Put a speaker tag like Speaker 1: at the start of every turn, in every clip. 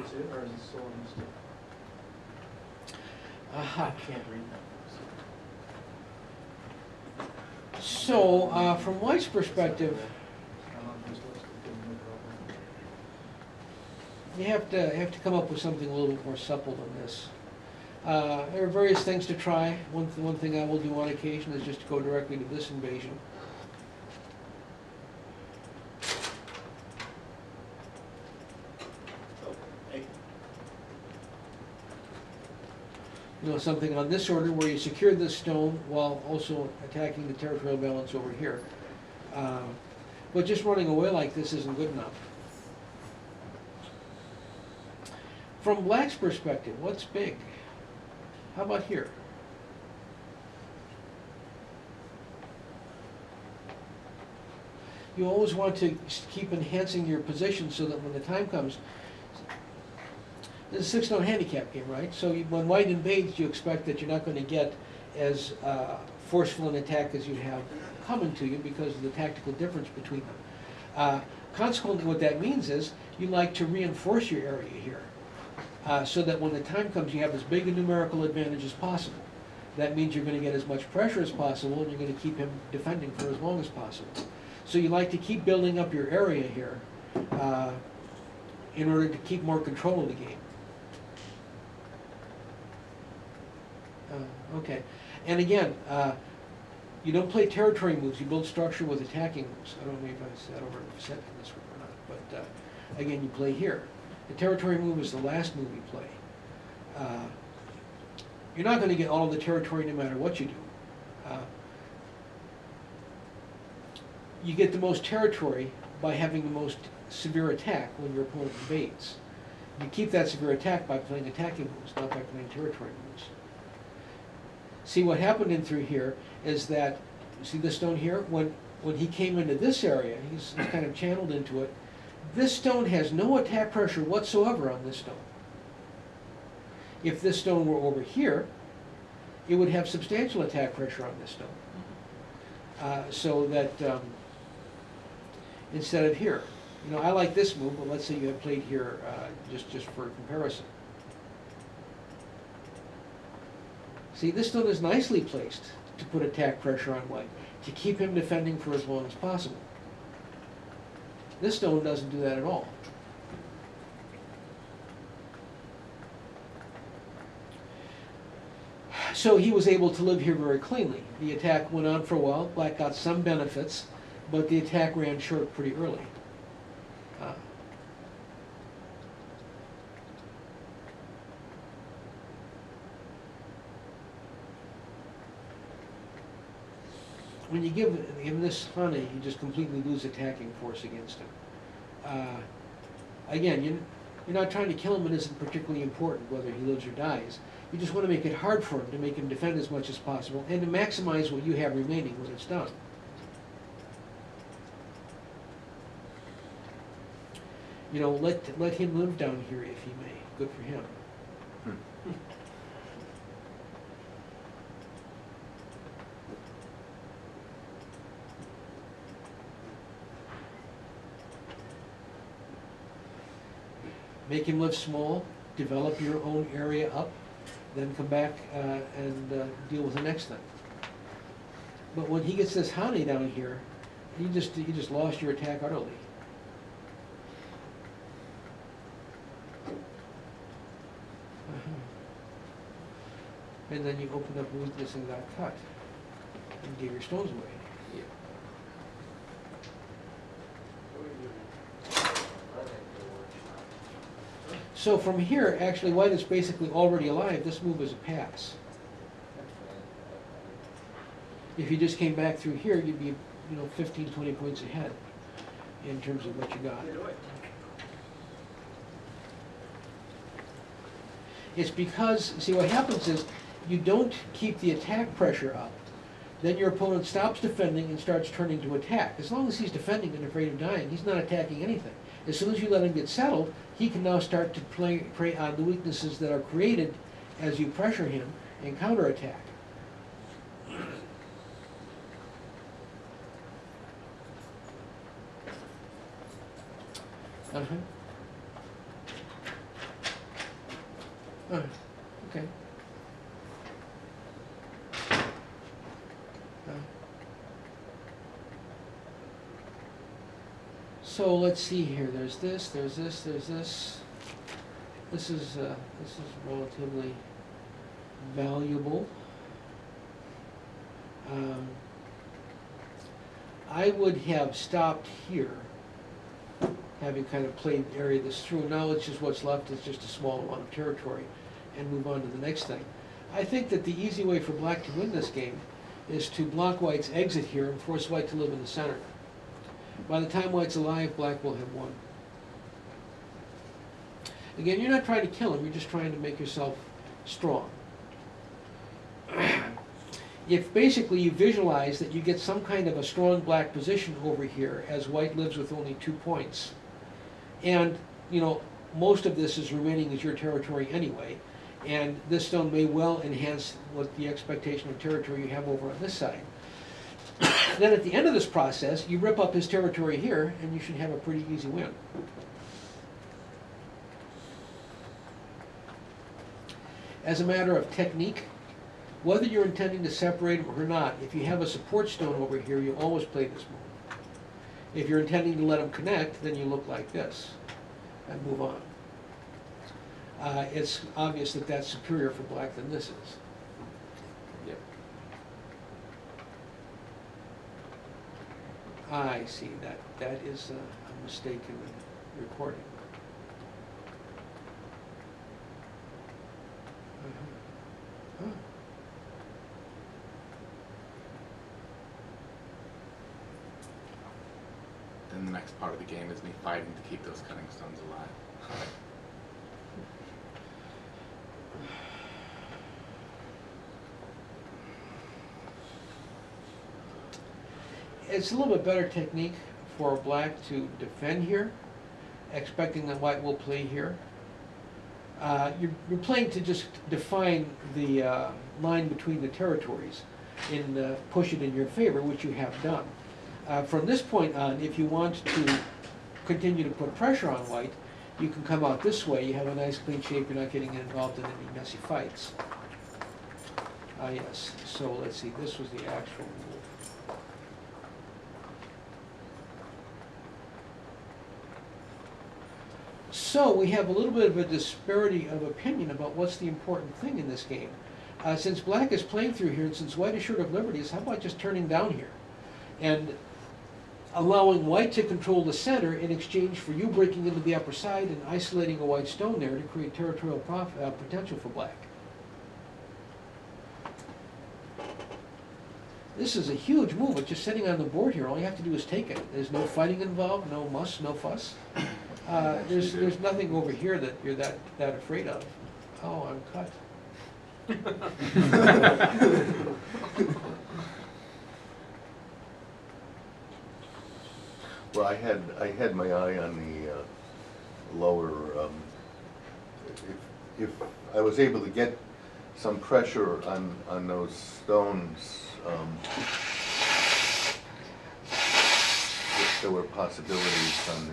Speaker 1: that's it, or is it still on the stick?
Speaker 2: Aha.
Speaker 1: I can't read that.
Speaker 2: So, from White's perspective,
Speaker 1: Just listed, no problem.
Speaker 2: you have to come up with something a little bit more supple than this. There are various things to try. One thing I will do on occasion is just to go directly to this invasion. You know, something on this order where you secure this stone while also attacking the territorial balance over here. But just running away like this isn't good enough. From Black's perspective, what's big? How about here? You always want to keep enhancing your position so that when the time comes, this is a 6-stone handicap game, right? So when White invades, you expect that you're not going to get as forceful an attack as you have coming to you because of the tactical difference between them. Consequently, what that means is you like to reinforce your area here so that when the time comes, you have as big a numerical advantage as possible. That means you're going to get as much pressure as possible, and you're going to keep him defending for as long as possible. So you like to keep building up your area here in order to keep more control of the game. Okay, and again, you don't play territory moves, you build structure with attacking moves. I don't know if I said over set in this one or not, but again, you play here. The territory move is the last move you play. You're not going to get all of the territory no matter what you do. You get the most territory by having the most severe attack when your opponent invades. You keep that severe attack by playing attacking moves, not by playing territory moves. See, what happened in through here is that, see this stone here? When he came into this area, he's kind of channeled into it. This stone has no attack pressure whatsoever on this stone. If this stone were over here, it would have substantial attack pressure on this stone. So that instead of here, you know, I like this move, but let's say you have played here just for comparison. See, this stone is nicely placed to put attack pressure on White, to keep him defending for as long as possible. This stone doesn't do that at all. So he was able to live here very cleanly. The attack went on for a while. Black got some benefits, but the attack ran short pretty early. When you give him this honey, you just completely lose attacking force against him. Again, you're not trying to kill him. It isn't particularly important whether he lives or dies. You just want to make it hard for him, to make him defend as much as possible, and to maximize what you have remaining when it's done. You know, let him live down here if he may. Good for him. Make him live small, develop your own area up, then come back and deal with the next thing. But when he gets this honey down here, you just lost your attack utterly. And then you opened up a weakness and got cut, and gave your stones away. So from here, actually, White is basically already alive. This move is a pass. If you just came back through here, you'd be, 15, 20 points ahead in terms of what you got. It's because, see, what happens is you don't keep the attack pressure up. Then your opponent stops defending and starts turning to attack. As long as he's defending and afraid of dying, he's not attacking anything. As soon as you let him get settled, he can now start to prey on the weaknesses that are created as you pressure him and counterattack. Okay. So let's see here, there's this, there's this, there's this. This is relatively valuable. I would have stopped here, having kind of played area this through. Now it's just what's left is just a small amount of territory, and move on to the next thing. I think that the easy way for black to win this game is to block white's exit here and force white to live in the center. By the time white's alive, black will have won. Again, you're not trying to kill him, you're just trying to make yourself strong. If basically you visualize that you get some kind of a strong black position over here as white lives with only 2 points, and you know most of this is remaining as your territory anyway, and this stone may well enhance what the expectation of territory you have over on this side. Then at the end of this process, you rip up his territory here, and you should have a pretty easy win. As a matter of technique, whether you're intending to separate them or not, if you have a support stone over here, you always play this move. If you're intending to let them connect, then you look like this and move on. It's obvious that that's superior for black than this is. Yep. I see, that is a mistake in the recording. Huh.
Speaker 3: Then the next part of the game is me fighting to keep those cutting stones alive.
Speaker 2: It's a little bit better technique for black to defend here, expecting that white will play here. You're playing to just define the line between the territories and push it in your favor, which you have done. From this point on, if you want to continue to put pressure on white, you can come out this way. You have a nice clean shape. You're not getting involved in any messy fights. Yes, so let's see. This was the actual move. So we have a little bit of a disparity of opinion about what's the important thing in this game. Since black is playing through here, and since white is short of liberties, how about just turning down here and allowing white to control the center in exchange for you breaking into the upper side and isolating a white stone there to create territorial potential for black. This is a huge move. It's just sitting on the board here. All you have to do is take it. There's no fighting involved, no muss, no fuss. There's nothing over here that you're that afraid of. Oh, I'm cut.
Speaker 4: Well, I had my eye on the lower. If I was able to get some pressure on those stones, if there were possibilities on the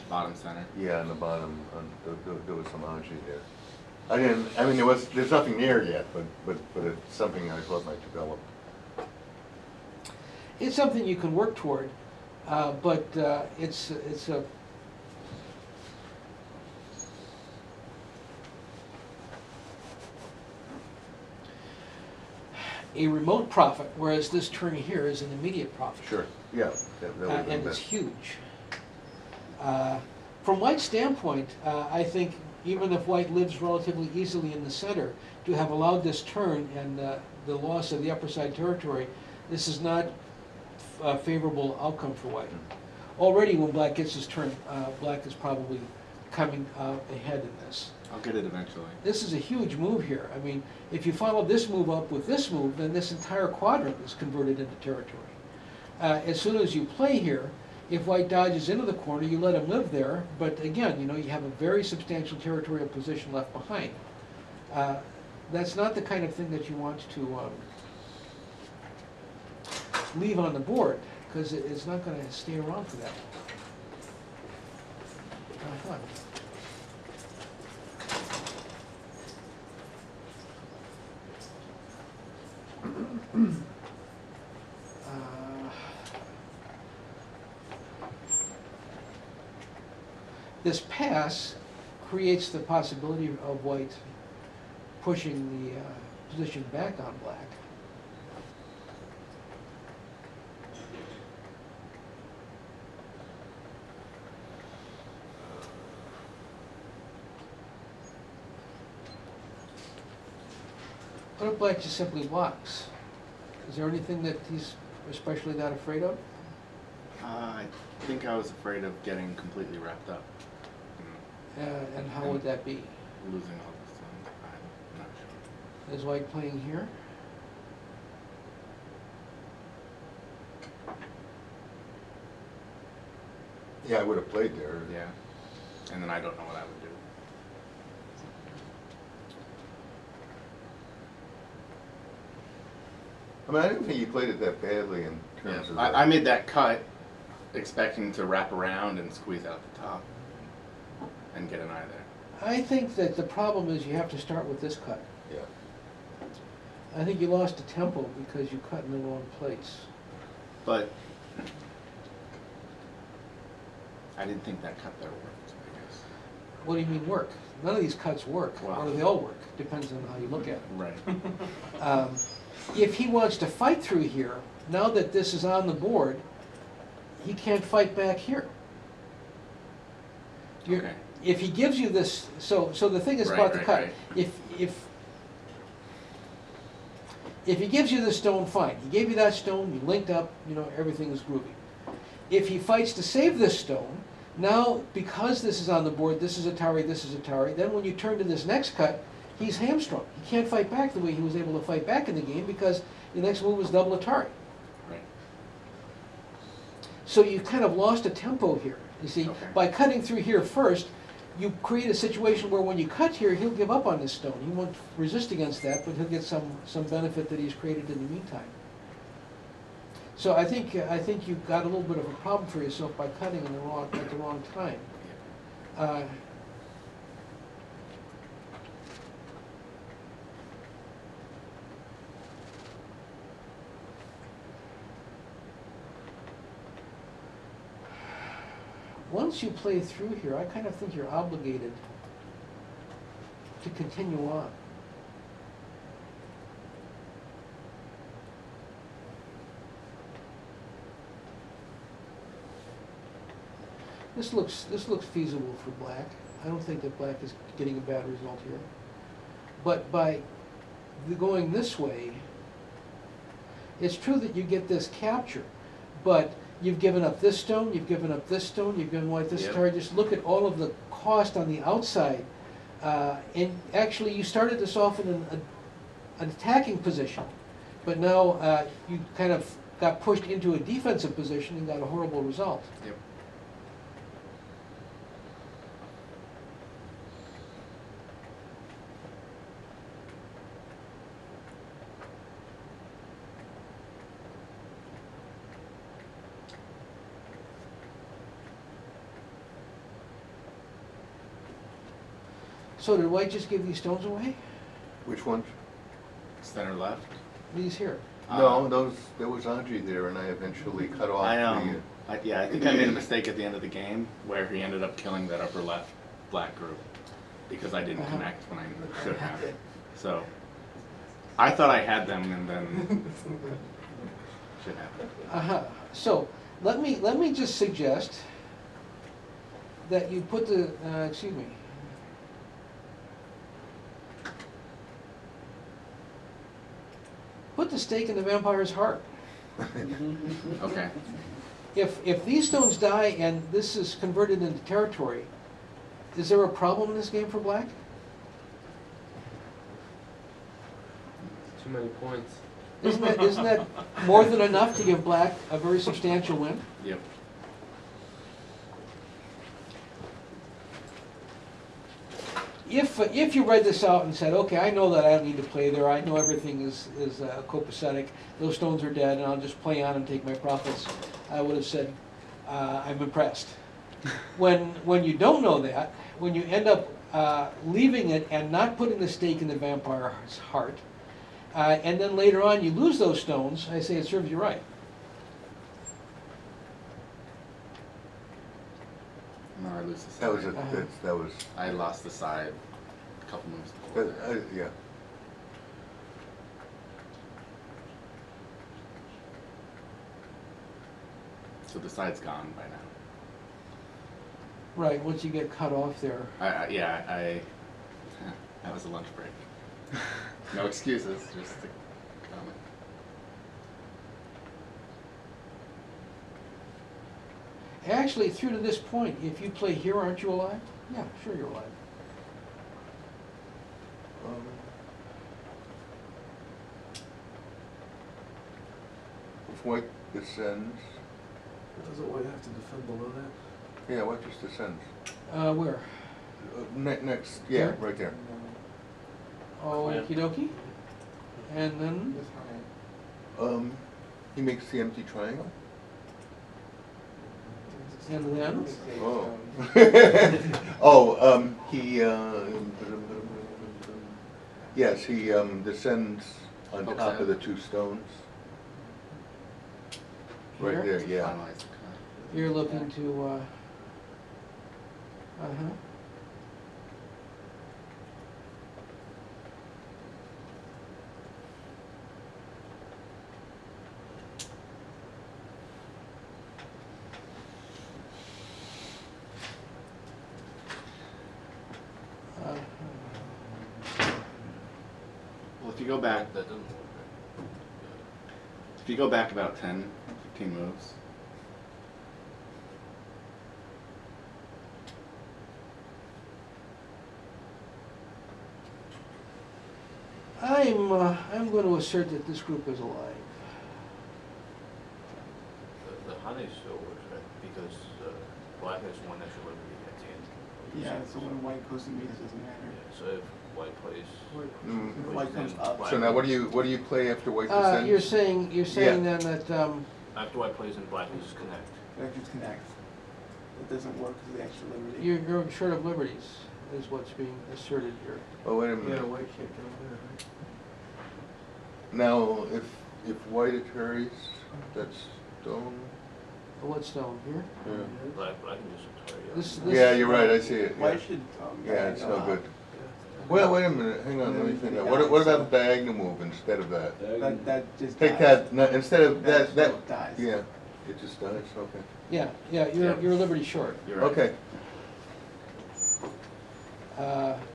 Speaker 3: Bottom center.
Speaker 4: yeah, on the bottom. There was some algae there. I mean, there's nothing there yet, but it's something I thought might develop.
Speaker 2: It's something you can work toward, but it's a remote profit, whereas this turn here is an immediate profit.
Speaker 4: Sure. Yeah. That would have been
Speaker 2: And it's
Speaker 4: best.
Speaker 2: huge. From white's standpoint, I think even if white lives relatively easily in the center, to have allowed this turn and the loss of the upper side territory, this is not a favorable outcome for white. Already when black gets his turn, black is probably coming out ahead in this.
Speaker 3: I'll get it eventually.
Speaker 2: This is a huge move here. I mean, if you follow this move up with this move, then this entire quadrant is converted into territory. As soon as you play here, if white dodges into the corner, you let him live there, but again, you know, you have a very substantial territorial position left behind. That's not the kind of thing that you want to leave on the board, because it's not going to stay around for that. This pass creates the possibility of white pushing the position back on black. What if black just simply blocks? Is there anything that he's especially not afraid of?
Speaker 3: I think I was afraid of getting completely wrapped up.
Speaker 2: And how would that be?
Speaker 3: Losing all this time. I'm not sure.
Speaker 2: Is white playing here?
Speaker 4: Yeah, I would have played there.
Speaker 3: Yeah. And then I don't know what I would do.
Speaker 4: I mean, I didn't think you played it that badly in terms of.
Speaker 3: I made that cut expecting to wrap around and squeeze out the top and get an eye there.
Speaker 2: I think that the problem is you have to start with this cut.
Speaker 4: Yeah.
Speaker 2: I think you lost the tempo because you cut in the wrong place.
Speaker 3: But I didn't think that cut there worked, I guess.
Speaker 2: What do you mean work? None of these cuts work,
Speaker 3: Wow.
Speaker 2: or they all work, depends on how you look at it.
Speaker 3: Right.
Speaker 2: If he wants to fight through here, now that this is on the board, he can't fight back here. You're-
Speaker 3: Okay.
Speaker 2: If he gives you this, so the thing is
Speaker 3: Right,
Speaker 2: about the
Speaker 3: right,
Speaker 2: cut.
Speaker 3: right.
Speaker 2: If he gives you the stone, fine. He gave you that stone, you linked up, you know, everything is groovy. If he fights to save this stone, now because this is on the board, this is Atari, this is Atari, then when you turn to this next cut, he's hamstrung. He can't fight back the way he was able to fight back in the game because the next move was double Atari.
Speaker 3: Right.
Speaker 2: So you kind of lost a tempo here. You see,
Speaker 3: Okay.
Speaker 2: by cutting through here first, you create a situation where when you cut here, he'll give up on this stone. He won't resist against that, but he'll get some benefit that he's created in the meantime. So I think you've got a little bit of a problem for yourself by cutting in at the wrong time. Once you play through here, I kind of think you're obligated to continue on. This looks feasible for black. I don't think that black is getting a bad result here. But by going this way, it's true that you get this capture, but you've given up this stone, you've given up this stone, you've given white this
Speaker 3: Yep.
Speaker 2: Atari. Just look at all of the cost on the outside. And actually, you started this off in an attacking position, but now you kind of got pushed into a defensive position and got a horrible result.
Speaker 3: Yep.
Speaker 2: So did white just give these stones away?
Speaker 4: Which ones?
Speaker 3: Center left.
Speaker 2: These here?
Speaker 4: No, there was Andre there, and I eventually cut off
Speaker 3: Yeah, I think I made a mistake at the end of the game where he ended up killing that upper left black group because I didn't connect when I should have. So I thought I had them, and then shit happened.
Speaker 2: So let me just suggest that you put the excuse me. Put the stake in the vampire's heart.
Speaker 3: Okay.
Speaker 2: If these stones die and this is converted into territory, is there a problem in this game for black?
Speaker 5: Too many points.
Speaker 2: Isn't that more than enough to give black a very substantial win?
Speaker 3: Yep.
Speaker 2: If you read this out and said, okay, I know that I don't need to play there, I know everything is copacetic, those stones are dead, and I'll just play on and take my profits, I would have said, I'm impressed. When you don't know that, when you end up leaving it and not putting the stake in the vampire's heart, And then later on, you lose those stones, I say it serves you right.
Speaker 3: No, I lose the side.
Speaker 4: That was,
Speaker 2: Uh-huh.
Speaker 4: that was,
Speaker 3: I lost the side a couple moves before.
Speaker 4: yeah.
Speaker 3: So the side's gone by now.
Speaker 2: Right, once you get cut off there.
Speaker 3: That was a lunch break. No excuses, just a comment.
Speaker 2: Actually, through to this point, if you play here, aren't you alive? Yeah, sure you're alive.
Speaker 4: If white descends,
Speaker 1: Doesn't white have to defend below that?
Speaker 4: yeah, white just descends.
Speaker 2: Where?
Speaker 4: Next, yeah,
Speaker 2: Here?
Speaker 4: right there.
Speaker 2: Okie dokie. And then,
Speaker 1: With high.
Speaker 4: He makes the empty triangle.
Speaker 2: and then,
Speaker 4: Oh. Oh, yes, he descends on
Speaker 3: Okay.
Speaker 4: top of the two stones. Right
Speaker 2: Here?
Speaker 4: there, yeah.
Speaker 3: Finalize the cut.
Speaker 2: you're looking to, uh-huh.
Speaker 3: Well, if you go back,
Speaker 5: That doesn't work.
Speaker 3: if you go back about 10, 15 moves,
Speaker 2: I'm going to assert that this group is alive.
Speaker 5: The honey still works, right? Because black has one extra liberty at the end.
Speaker 6: Yeah, so when white goes to meet, it doesn't matter.
Speaker 5: Yeah, so if white plays.
Speaker 4: Mm.
Speaker 6: If white comes up.
Speaker 4: So now what do you play after white descends?
Speaker 2: You're saying then that,
Speaker 5: After white plays and black loses connect.
Speaker 6: Vectors connect. It doesn't work because of the extra liberty.
Speaker 2: you're short of liberties, is what's being asserted here.
Speaker 4: Oh, wait a
Speaker 1: Yeah,
Speaker 4: minute.
Speaker 1: white can't get over there, right?
Speaker 4: Now, if white carries, that's stone.
Speaker 2: What stone, here?
Speaker 4: Yeah.
Speaker 5: Black can just target.
Speaker 2: This-
Speaker 4: Yeah, you're right, I see it, yeah.
Speaker 6: White should,
Speaker 4: Yeah, it's no
Speaker 6: up.
Speaker 4: good. Well, wait a minute, hang on, let me think. What about the diagonal move instead of that?
Speaker 6: That just
Speaker 4: Take
Speaker 6: dies.
Speaker 4: that, no, instead of that,
Speaker 6: That dies.
Speaker 4: yeah, it just dies, okay.
Speaker 2: Yeah, you're liberty short.
Speaker 3: you're right.
Speaker 4: Okay,